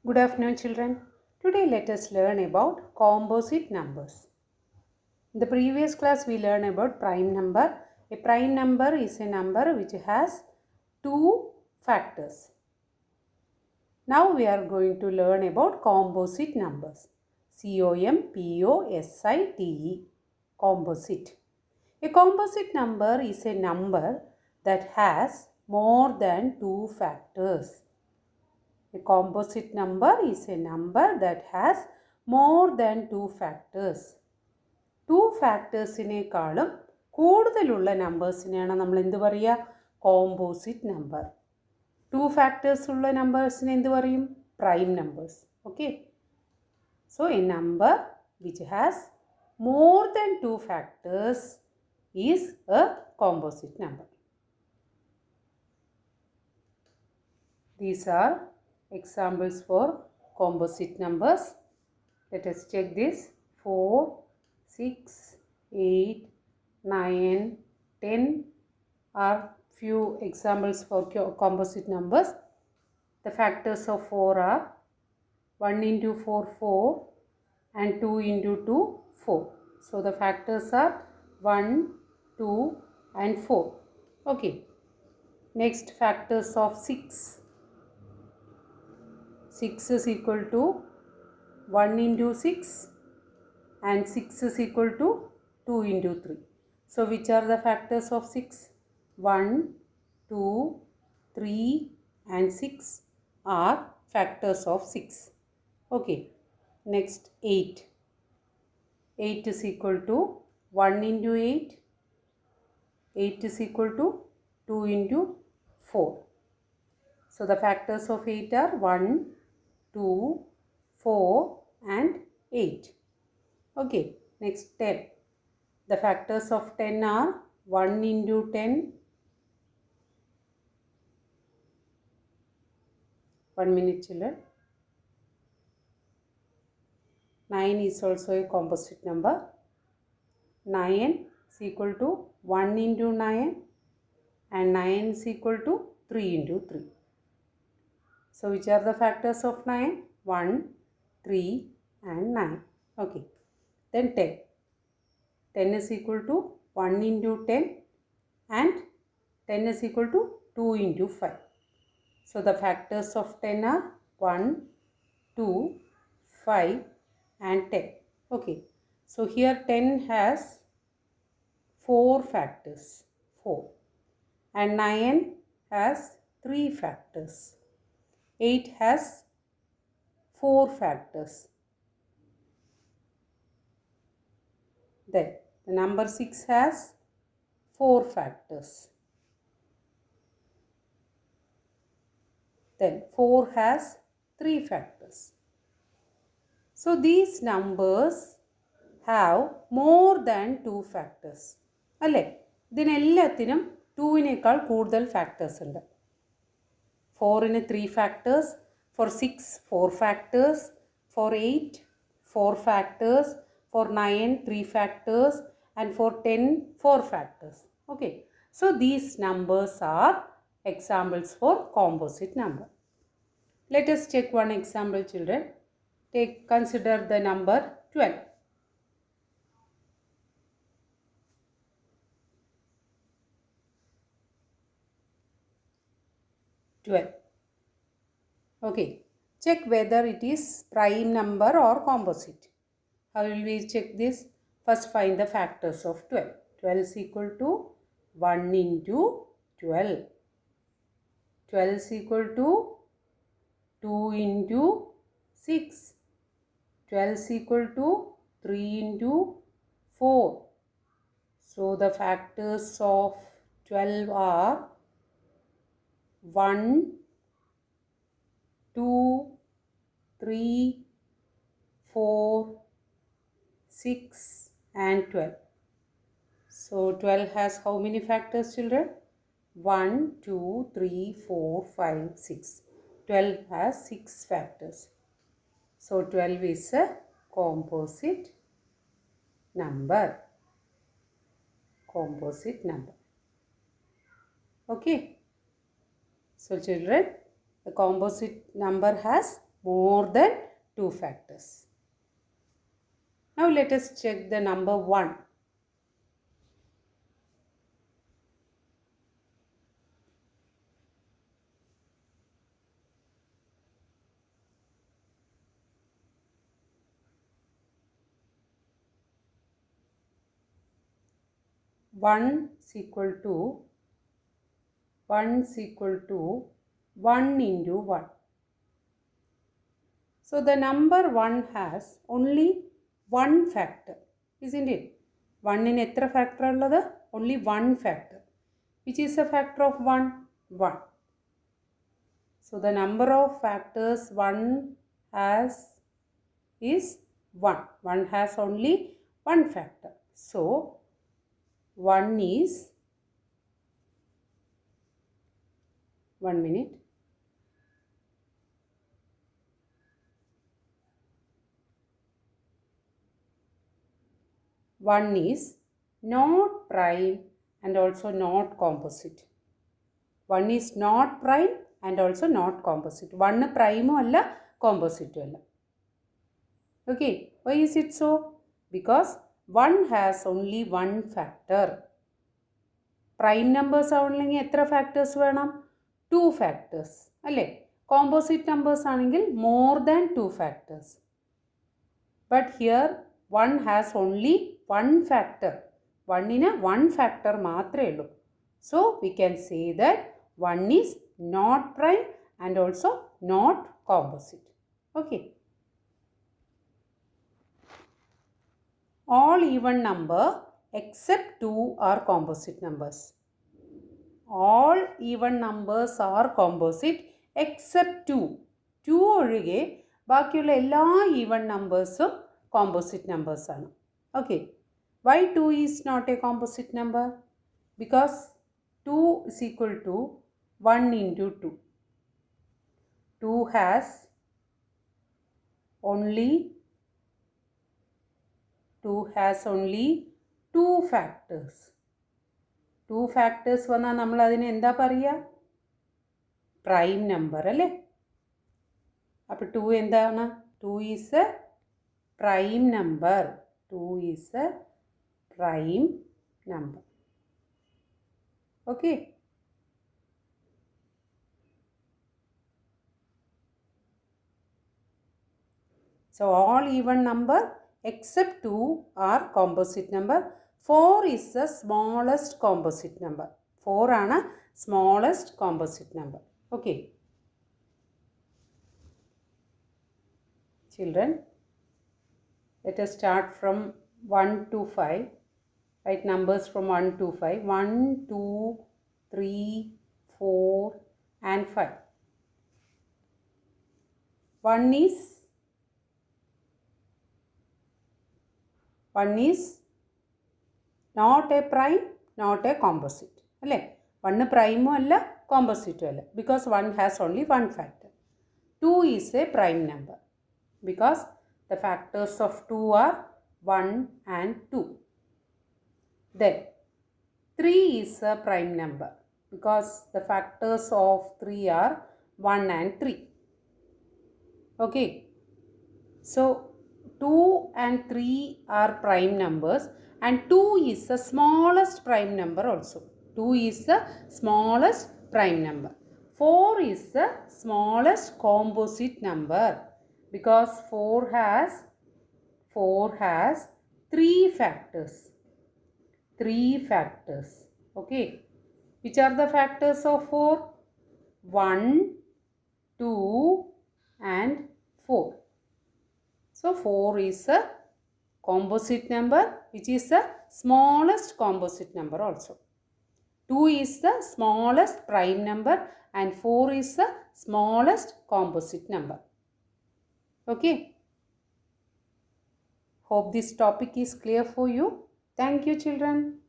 Good afternoon, children. Today let us learn about composite numbers. In the previous class we learned about prime number. A prime number is a number which has two factors. Now we are going to learn about composite numbers. C-O-M-P-O-S-I-T-E. Composite. A composite number is a number that has more than two factors. A composite number is a number that has more than two factors. Two factorsനെക്കാളും കൂടുതലുള്ള നമ്പേഴ്സിനെയാണ് നമ്മൾ എന്ത് പറയുക? Composite number. To factors ഉള്ള നമ്പേഴ്സിനെ എന്ത് പറയും? Prime numbers. Okay. So A number which has more than two factors is A composite number. These are examples for composite numbers. Let us check this. 4, 6, 8, 9, 10 are few examples for composite numbers. The factors of 4 are 1 into 4, 4 and 2 into 2, 4. So the factors are 1, 2 and 4. Okay. Next, factors of 6. 6 is equal to 1 into 6 and 6 is equal to 2 into 3. So which are the factors of 6? 1, 2, 3 and 6 are factors of 6. Okay. Next, 8. 8 is equal to 1 into 8. 8 is equal to 2 into 4. So the factors of 8 are 1, 2, 4 and 8. Okay. Next, 10. The factors of 10 are 1 into 10. 1 minute, children. 9 is also a composite number. 9 is equal to 1 into 9 and 9 is equal to 3 into 3. So which are the factors of 9? 1, 3 and 9. Okay. Then 10. 10 is equal to 1 into 10 and 10 is equal to 2 into 5. So the factors of 10 are 1, 2, 5 and 10. Okay. So here 10 has 4 factors. 4. And 9 has 3 factors. 8 has 4 factors. Then the number 6 has 4 factors. Then 4 has 3 factors. So these numbers have more than 2 factors. അല്ലേ? ഇതിനെല്ലാത്തിനും 2വിനേക്കാൾ കൂടുതൽ factors ഉണ്ട്. 4ന് 3 factors, for 6 4 factors, for 8 4 factors, for 9 3 factors and for 10 4 factors. Okay. So these numbers are examples for composite number. Let us check one example, children. Consider the number 12. 12. Okay. Check whether it is prime number or composite. How will we check this? First find the factors of 12. 12 is equal to 1 into 12. 12 is equal to 2 into 6. 12 is equal to 3 into 4. So the factors of 12 are 1, 2, 3, 4, 6 and 12. So 12 has how many factors, children? 1, 2, 3, 4, 5, 6. 12 has 6 factors. So 12 is a composite number. Composite number. Okay. So children, the composite number has more than 2 factors. Now let us check the number 1. One is equal to 1 into 1. So the number 1 has only one factor, isn't it? 1 in etra factor ulladu? Only one factor. Which is a factor of 1? 1. So the number of factors 1 has is 1. 1 has only one factor. So 1 is, 1 minute. One is not prime and also not composite. One is not prime and also not composite. One prime alla, composite alla. Okay, why is it so? Because 1 has only one factor. Prime numbers ആവണമെങ്കിൽ എത്ര factors വേണം? 2 factors. അല്ലേ? Composite numbers ആണെങ്കിൽ more than 2 factors. But here 1 has only one factor. 1 ന് one factor മാത്രമേ ഉള്ളൂ. So we can say that 1 is not prime and also not composite. Okay. All even number except 2 are composite numbers. All even numbers are composite except 2. 2 ഒഴികെ ബാക്കിയുള്ള എല്ലാ even നമ്പേഴ്സും composite numbers ആണ്. Okay. Why 2 is not a composite number? Because 2 is equal to 1 into 2. 2 has only 2 factors. 2 factors വന്നാൽ നമ്മൾ അതിനെ എന്താ പറയുക? Prime number അല്ലേ? അപ്പോൾ 2 എന്താണ്? 2 is a prime number. 2 is a prime number. Okay. So all even number except 2 are composite number. 4 is the smallest composite number. 4 ആണ് smallest composite number. Okay. Children, let us start from 1 to 5. Write numbers from 1 to 5. 1, 2, 3, 4 and 5. 1 is not a prime, not a composite. അല്ലേ? 1 പ്രൈമും അല്ല കോമ്പോസിറ്റും അല്ല. Because 1 has only one factor. 2 is a prime number. Because the factors of 2 are 1 and 2. Then 3 is a prime number. Because the factors of 3 are 1 and 3. Okay. So 2 and 3 are prime numbers and 2 is the smallest prime number also. 2 is the smallest prime number. 4 is the smallest composite number because 4 has 3 factors. 3 factors. Okay. Which are the factors of 4? 1, 2 and 4. So 4 is a composite number which is the smallest composite number also. 2 is the smallest prime number and 4 is the smallest composite number. Okay. Hope this topic is clear for you. Thank you, children.